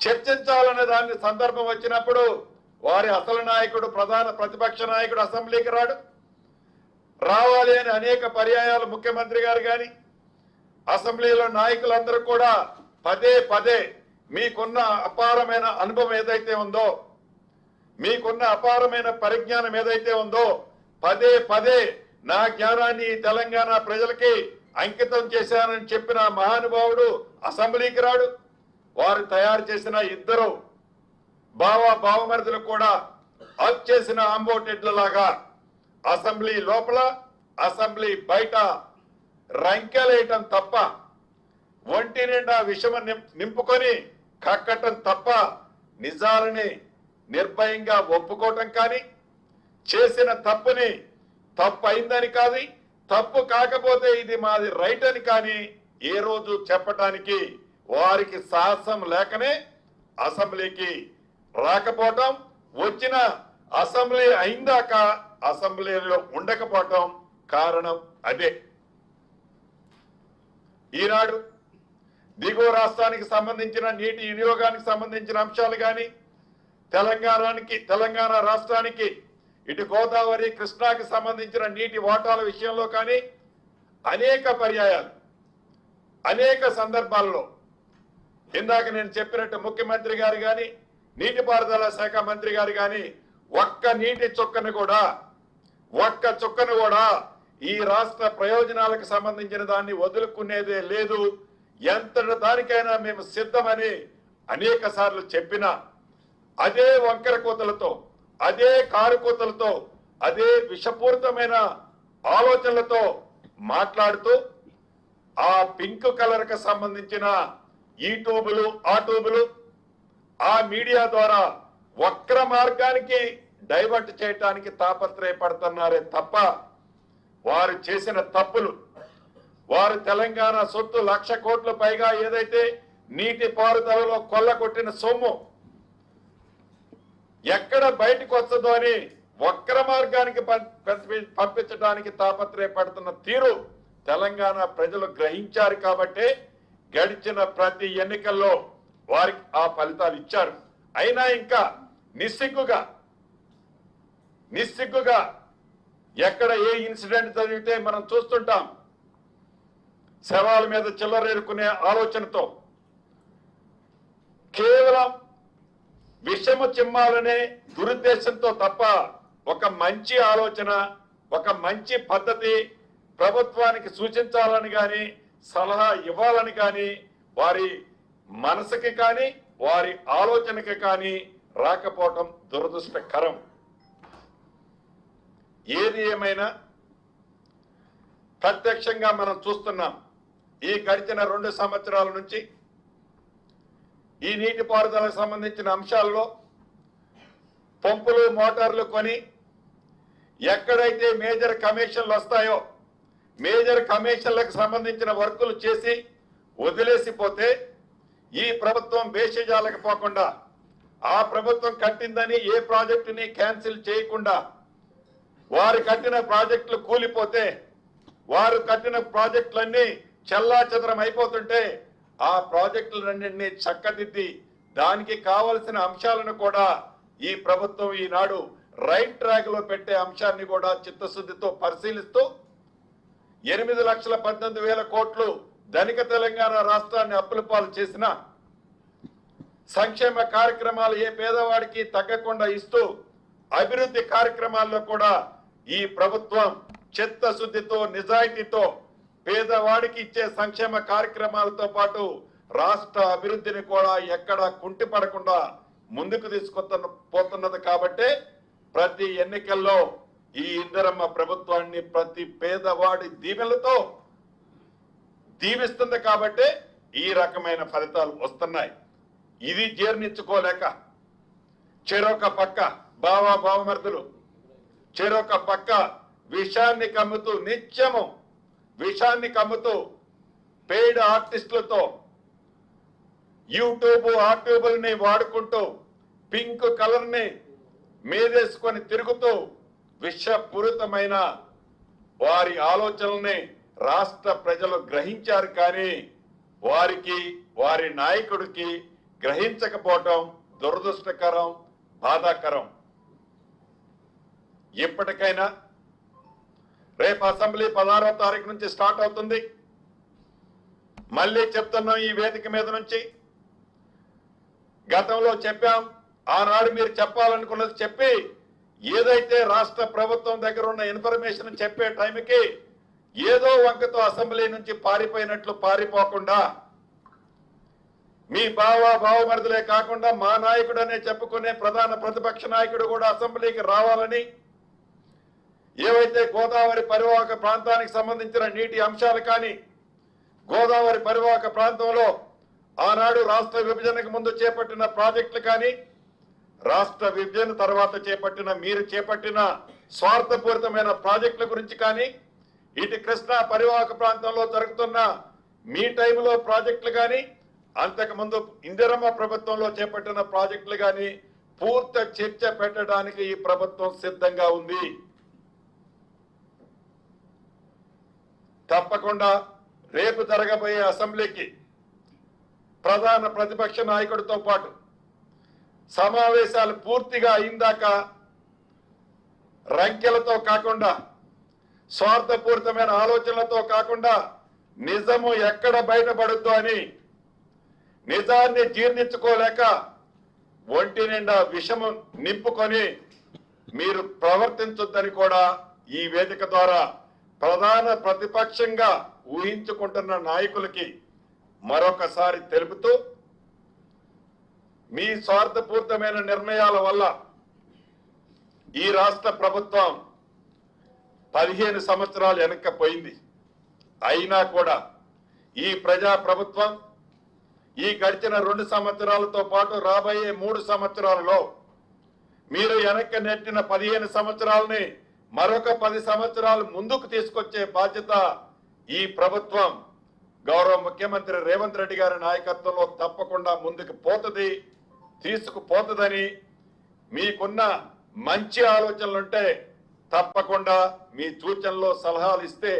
చర్చించాలనే దాని సందర్భం వచ్చినప్పుడు వారి అసలు నాయకుడు ప్రధాన ప్రతిపక్ష నాయకుడు అసెంబ్లీకి రావాలి అని అనేక పర్యాయాలు ముఖ్యమంత్రి గారు కానీ అసెంబ్లీలో నాయకులందరూ కూడా పదే పదే మీకున్న అపారమైన అనుభవం ఏదైతే ఉందో, మీకున్న అపారమైన పరిజ్ఞానం ఏదైతే ఉందో పదే పదే నా జ్ఞానాన్ని తెలంగాణ ప్రజలకి అంకితం చేశానని చెప్పిన మహానుభావుడు అసెంబ్లీకి రాడు. వారు తయారు చేసిన ఇద్దరు బావమరుదులు కూడా హక్ చేసిన ఆంబోటెడ్లలాగా అసెంబ్లీ లోపల అసెంబ్లీ బయట రంకెలేయటం తప్ప, ఒంటి నిండా విషమ నింపుకొని కక్కటం తప్ప నిజాలని నిర్భయంగా ఒప్పుకోవటం కానీ, చేసిన తప్పుని తప్పు అయిందని కాదు, తప్పు కాకపోతే ఇది మాది రైట్ అని కానీ ఏ రోజు చెప్పటానికి వారికి సాహసం లేకనే అసెంబ్లీకి రాకపోవటం, వచ్చిన అసెంబ్లీ అయిందాక అసెంబ్లీలో ఉండకపోవటం కారణం అదే. ఈనాడు దిగువ రాష్ట్రానికి సంబంధించిన నీటి వినియోగానికి సంబంధించిన అంశాలు కానీ, తెలంగాణ రాష్ట్రానికి ఇటు గోదావరి కృష్ణాకి సంబంధించిన నీటి వాటాల విషయంలో కానీ అనేక పర్యాయాలు అనేక సందర్భాల్లో ఇందాక నేను చెప్పినట్టు ముఖ్యమంత్రి గారు కానీ నీటిపారుదల శాఖ మంత్రి గారు కానీ ఒక్క నీటి చుక్కను కూడా ఈ రాష్ట్ర ప్రయోజనాలకు సంబంధించిన దాన్ని వదులుకునేదే లేదు, ఎంతటి దానికైనా మేము సిద్ధమని అనేక సార్లు చెప్పినా అదే వంకర కూతలతో, అదే కారు కూతలతో, అదే విషపూరితమైన ఆలోచనలతో మాట్లాడుతూ ఆ పింక్ కలర్ కి సంబంధించిన ఈ ట్యూబులు ఆ ట్యూబులు ఆ మీడియా ద్వారా వక్ర మార్గానికి డైవర్ట్ చేయడానికి తాపత్రయపడుతున్నారే తప్ప వారు చేసిన తప్పులు, వారు తెలంగాణ సొత్తు 1,00,000 కోట్ల పైగా ఏదైతే నీటి పారుదలలో కొల్లగొట్టిన సొమ్ము ఎక్కడ బయటకు వస్తుందో అని వక్ర మార్గానికి పంపించడానికి తాపత్రయపడుతున్న తీరు తెలంగాణ ప్రజలు గ్రహించారు కాబట్టి గడిచిన ప్రతి ఎన్నికల్లో వారికి ఆ ఫలితాలు ఇచ్చారు. అయినా ఇంకా నిస్సిగ్గుగా ఎక్కడ ఏ ఇన్సిడెంట్ జరిగితే మనం చూస్తుంటాం, శవాల మీద చిల్లరేరుకునే ఆలోచనతో కేవలం విషము చిమ్మాలనే దురుద్దేశంతో తప్ప ఒక మంచి ఆలోచన, ఒక మంచి పద్ధతి ప్రభుత్వానికి సూచించాలని కానీ సలహా ఇవ్వాలని కానీ వారి మనసుకి కానీ వారి ఆలోచనకి కానీ రాకపోవటం దురదృష్టకరం. ఏది ఏమైనా ప్రత్యక్షంగా మనం చూస్తున్నాం, ఈ గడిచిన 2 సంవత్సరాల నుంచి ఈ నీటిపారుదలకు సంబంధించిన అంశాల్లో పంపులు మోటార్లు కొని ఎక్కడైతే మేజర్ కమిషన్లు వస్తాయో మేజర్ కమిషన్లకు సంబంధించిన వర్కులు చేసి వదిలేసిపోతే ఈ ప్రభుత్వం బేషజాలకు పోకుండా ఆ ప్రభుత్వం కట్టిందని ఏ ప్రాజెక్టుని క్యాన్సిల్ చేయకుండా వారు కట్టిన ప్రాజెక్టులు కూలిపోతే వారు కట్టిన ప్రాజెక్టులన్నీ చెల్లాచెదరం అయిపోతుంటే ఆ ప్రాజెక్టులన్నింటినీ చక్కదిద్ది దానికి కావలసిన అంశాలను కూడా ఈ ప్రభుత్వం ఈనాడు రైట్ ట్రాక్ లో పెట్టే అంశాన్ని కూడా చిత్తశుద్ధితో పరిశీలిస్తూ 8,18,000 కోట్లు ధనిక తెలంగాణ రాష్ట్రాన్ని అప్పుల పాలు చేసిన సంక్షేమ కార్యక్రమాలు ఏ పేదవాడికి తగ్గకుండా ఇస్తూ అభివృద్ధి కార్యక్రమాల్లో కూడా ఈ ప్రభుత్వం చిత్తశుద్ధితో నిజాయితీతో పేదవాడికి ఇచ్చే సంక్షేమ కార్యక్రమాలతో పాటు రాష్ట్ర అభివృద్ధిని కూడా ఎక్కడా కుంటిపడకుండా ముందుకు పోతున్నది కాబట్టి ప్రతి ఎన్నికల్లో ఈ ఇందిరమ్మ ప్రభుత్వాన్ని ప్రతి పేదవాడి దీవెనలతో దీవిస్తుంది కాబట్టి ఈ రకమైన ఫలితాలు వస్తున్నాయి. ఇది జీర్ణించుకోలేక చెరొక పక్క బావమరుదులు చెరొక పక్క విషాన్ని కమ్ముతూ నిత్యము విషాన్ని కమ్ముతూ పెయిడ్ ఆర్టిస్టులతో యూట్యూబ్ ఆర్ట్యూబుల్ని వాడుకుంటూ పింక్ కలర్ ని మీదేసుకొని తిరుగుతూ విషపూరితమైన వారి ఆలోచనల్ని రాష్ట్ర ప్రజలు గ్రహించారు. కానీ వారికి వారి నాయకుడికి గ్రహించకపోవటం దురదృష్టకరం, బాధాకరం. ఇప్పటికైనా రేపు అసెంబ్లీ 16వ తారీఖు నుంచి స్టార్ట్ అవుతుంది. మళ్ళీ చెప్తున్నాం ఈ వేదిక మీద నుంచి, గతంలో చెప్పాం, ఆనాడు మీరు చెప్పాలనుకున్నది చెప్పి ఏదైతే రాష్ట్ర ప్రభుత్వం దగ్గర ఉన్న ఇన్ఫర్మేషన్ చెప్పే టైంకి ఏదో వంకతో అసెంబ్లీ నుంచి పారిపోయినట్లు పారిపోకుండా, మీ భావమరుదులే కాకుండా మా నాయకుడు అనే చెప్పుకునే ప్రధాన ప్రతిపక్ష నాయకుడు కూడా అసెంబ్లీకి రావాలని, ఏవైతే గోదావరి పరివాహక ప్రాంతానికి సంబంధించిన నీటి అంశాలు కానీ, గోదావరి పరివాహక ప్రాంతంలో ఆనాడు రాష్ట్ర విభజనకు ముందు చేపట్టిన ప్రాజెక్టులు కానీ, రాష్ట్ర విభజన తర్వాత మీరు చేపట్టిన స్వార్థపూరితమైన ప్రాజెక్టుల గురించి కానీ, ఇటు కృష్ణా పరివాహక ప్రాంతంలో జరుగుతున్న మీ టైంలో ప్రాజెక్టులు కానీ, అంతకుముందు ఇందిరమ్మ ప్రభుత్వంలో చేపట్టిన ప్రాజెక్టులు కానీ పూర్తి చర్చ పెట్టడానికి ఈ ప్రభుత్వం సిద్ధంగా ఉంది. తప్పకుండా రేపు జరగబోయే అసెంబ్లీకి ప్రధాన ప్రతిపక్ష నాయకుడితో పాటు సమావేశాలు పూర్తిగా అయిందాక రంకెలతో కాకుండా, స్వార్థపూరితమైన ఆలోచనలతో కాకుండా నిజము ఎక్కడ బయటపడుద్దో అని నిజాన్ని జీర్ణించుకోలేక ఒంటి నిండా విషము నింపుకొని మీరు ప్రవర్తించొద్దని కూడా ఈ వేదిక ద్వారా ప్రధాన ప్రతిపక్షంగా ఊహించుకుంటున్న నాయకులకి మరొకసారి తెలుపుతూ, మీ స్వార్థపూరితమైన నిర్ణయాల వల్ల ఈ రాష్ట్ర ప్రభుత్వం 15 సంవత్సరాలు వెనక్కిపోయింది. అయినా కూడా ఈ ప్రజా ప్రభుత్వం ఈ గడిచిన 2 సంవత్సరాలతో పాటు రాబోయే 3 సంవత్సరాలలో మీరు వెనక్కి నెట్టిన 15 సంవత్సరాలని మరొక 10 సంవత్సరాలు ముందుకు తీసుకొచ్చే బాధ్యత ఈ ప్రభుత్వం గౌరవ ముఖ్యమంత్రి రేవంత్ రెడ్డి గారి నాయకత్వంలో తప్పకుండా ముందుకు తీసుకుపోతుందని, మీకున్న మంచి ఆలోచనలుంటే తప్పకుండా మీ సూచనలో సలహాలు ఇస్తే